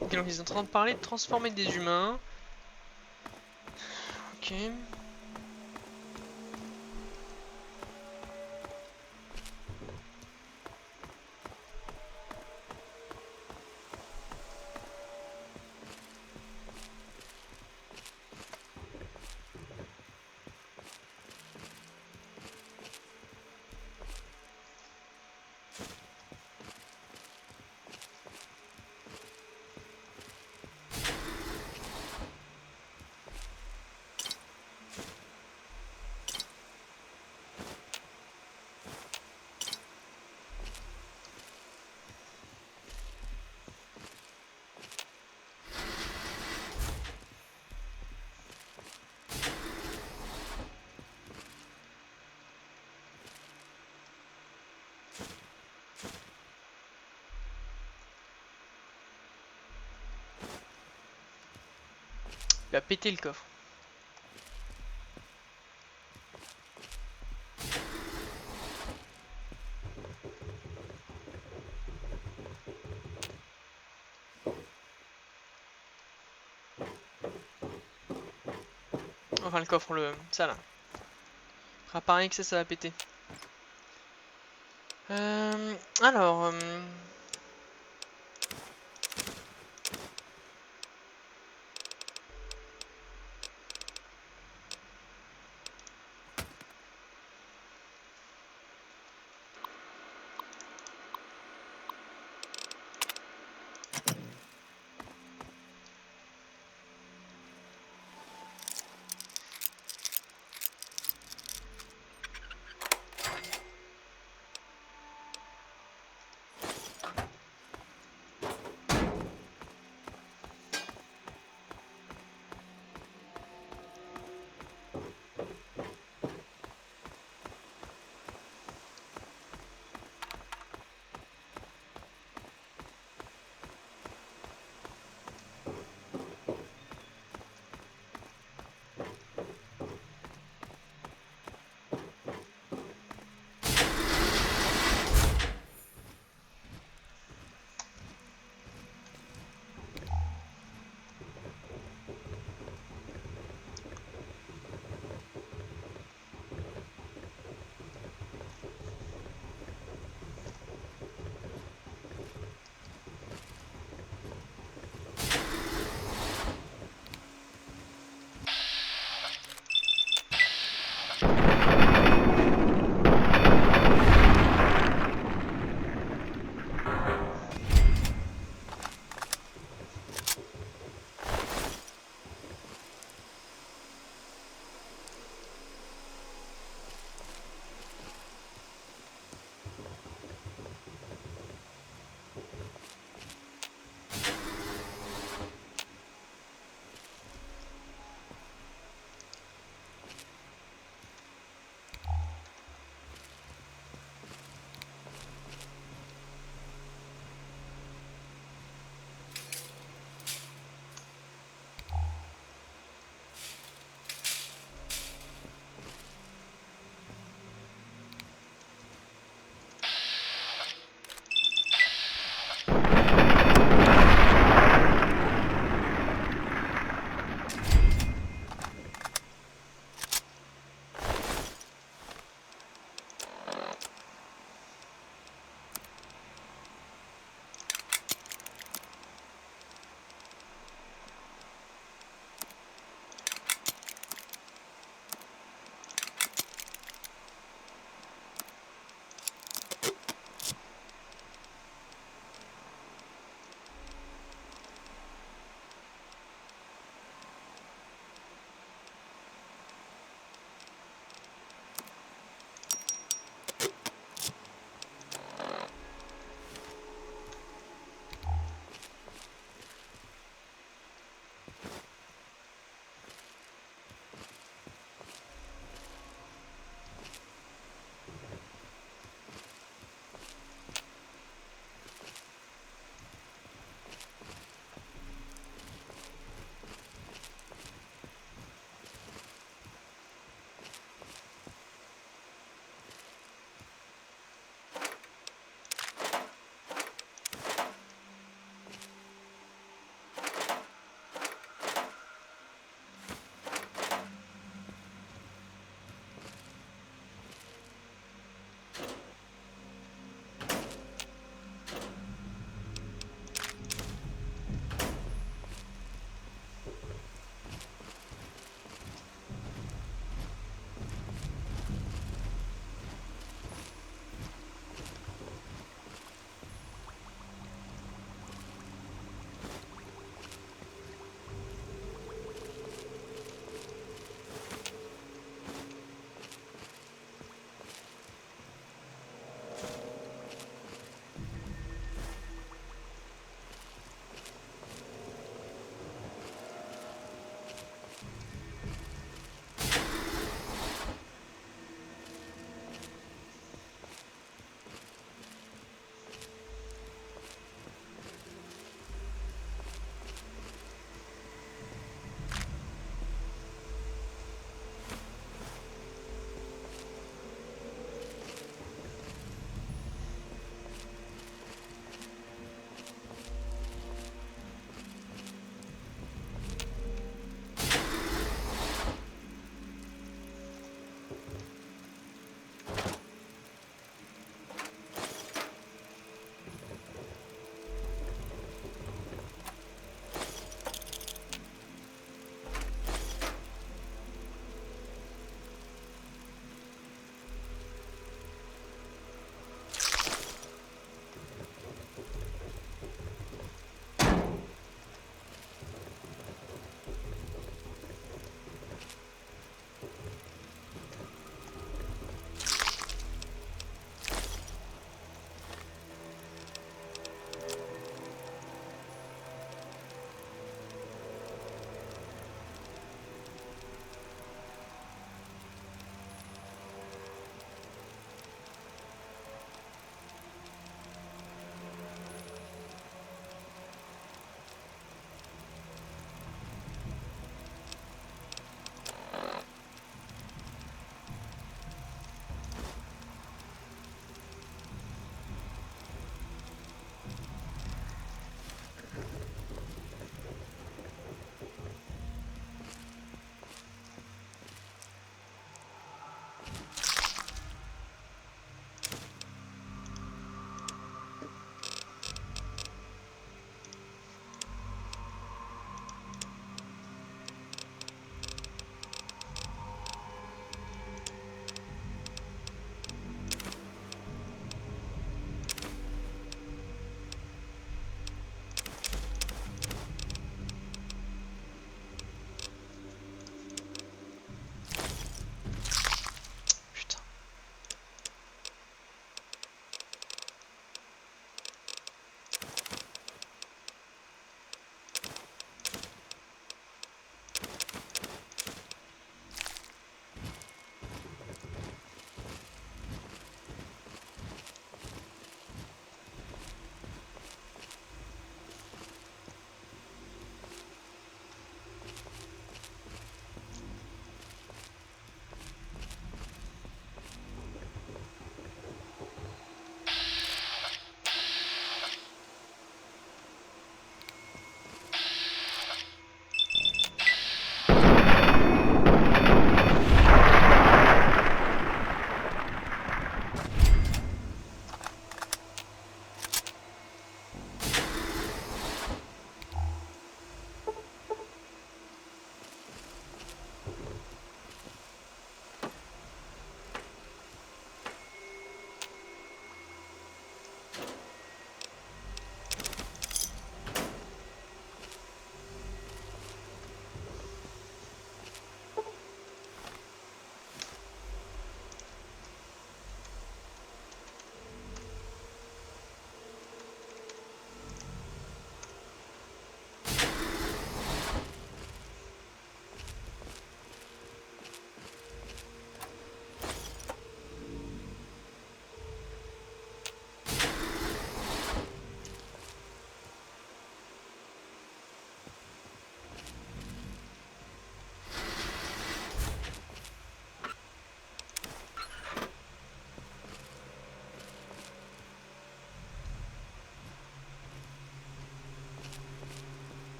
Ok, donc ils sont en train de parler de transformer des humains. Ok. Il va péter le coffre. Enfin le coffre, ça là. Ah, pareil que ça va péter. Alors...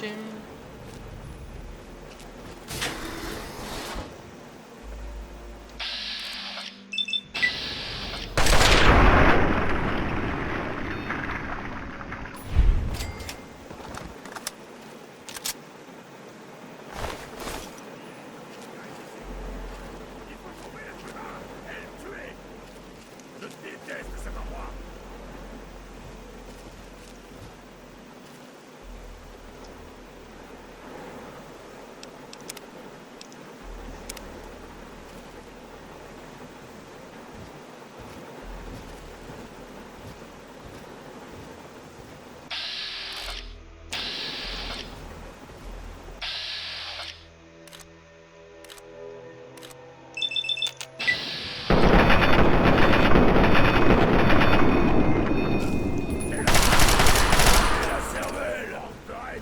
Ok. Il faut trouver l'être humain et le tuer. Je déteste cet endroit. La cervelle. Arrête.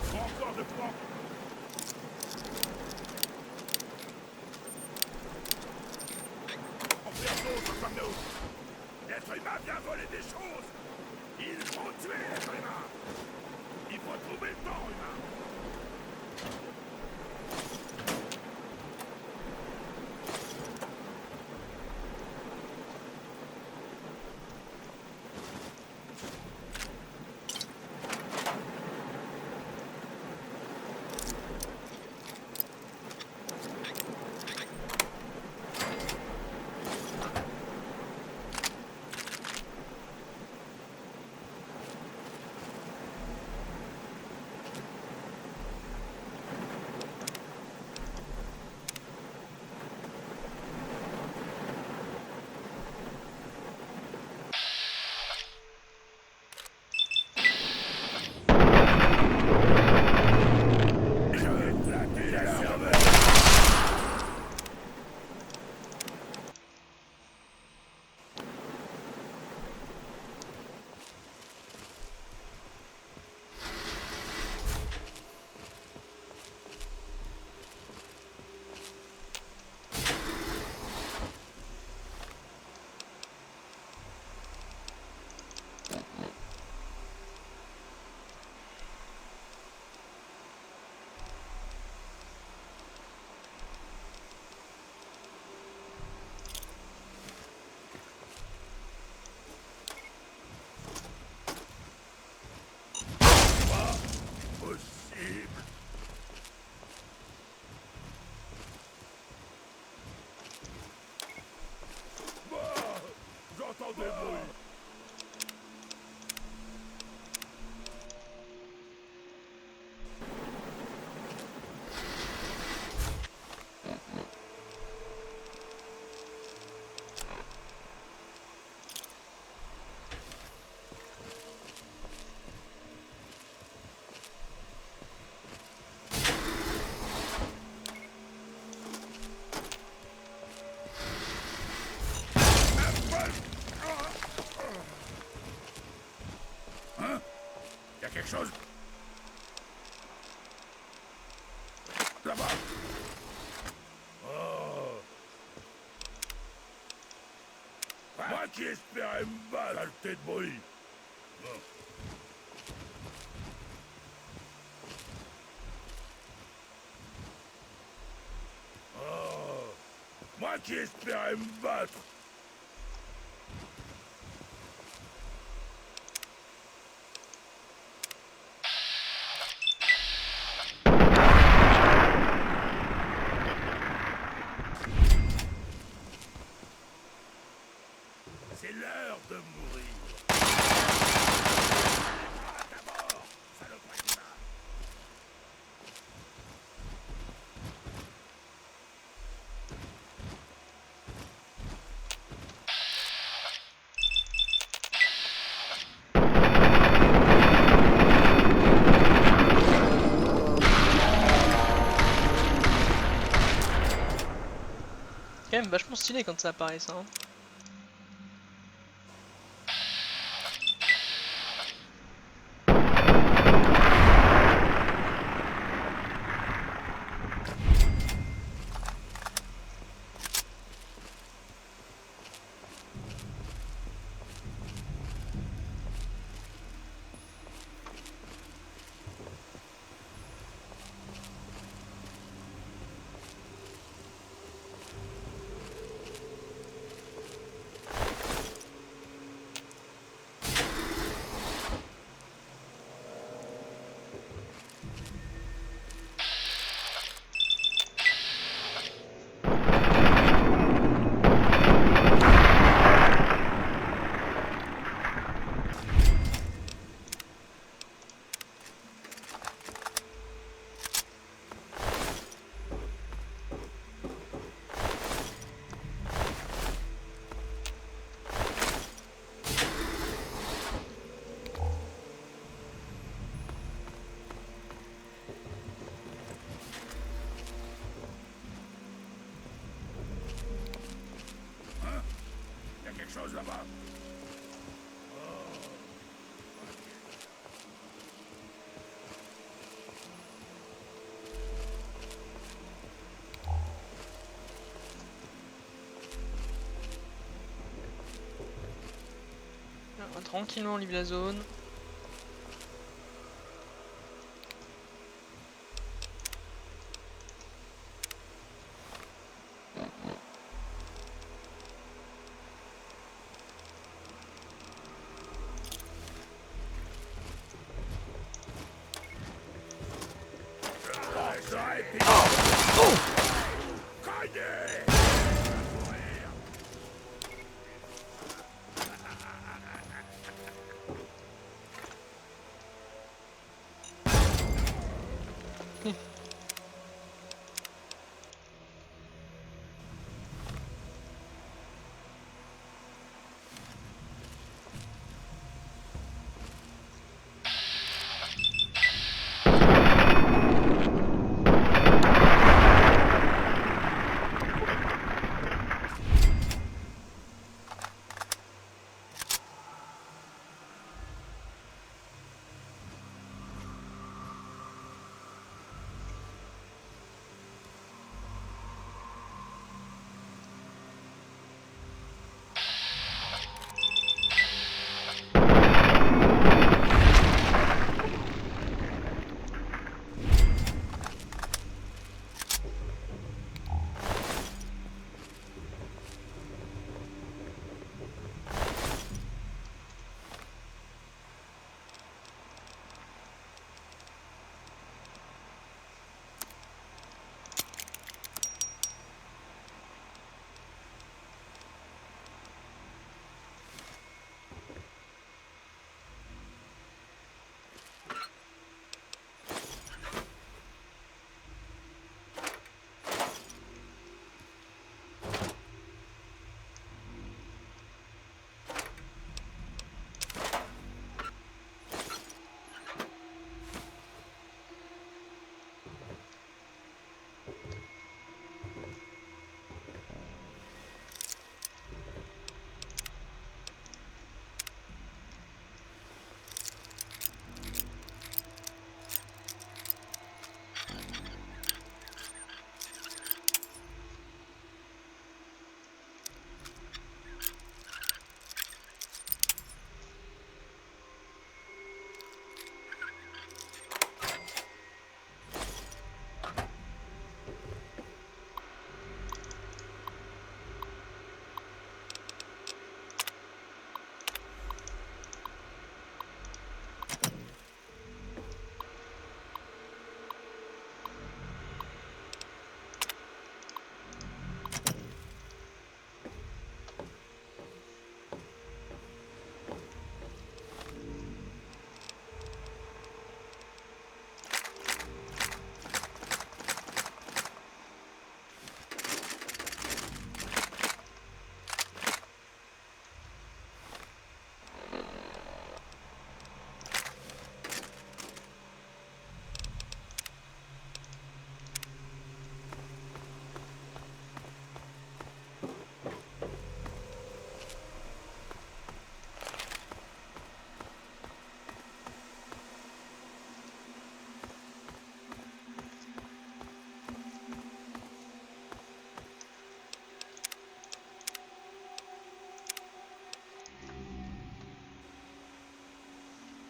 Faut encore de points. On fait un d'autres comme nous. L'être humain vient voler des choses. Il faut tuer l'être humain. Il faut trouver le temps humain. Je vais éclater la cervelle. Possible. Bah, j'entends des bruits. Hein? Y a quelque chose? Là-bas. Oh. Moi qui espérais me battre à le tête de bruit. Bon. Oh. Moi qui espérais me battre. C'est l'heure de mourir. À ta mort, saloperie d'humain. Quand même vachement stylé quand ça apparaît ça. Hein. chose là-bas. Tranquillement on livre la zone.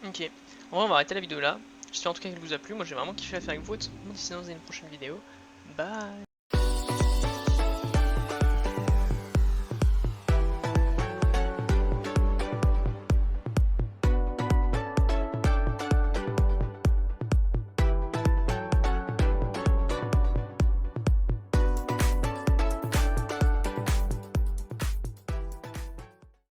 Ok, on va arrêter la vidéo là. J'espère en tout cas qu'elle vous a plu. Moi j'ai vraiment kiffé la faire avec vous. Sinon, dans une prochaine vidéo. Bye.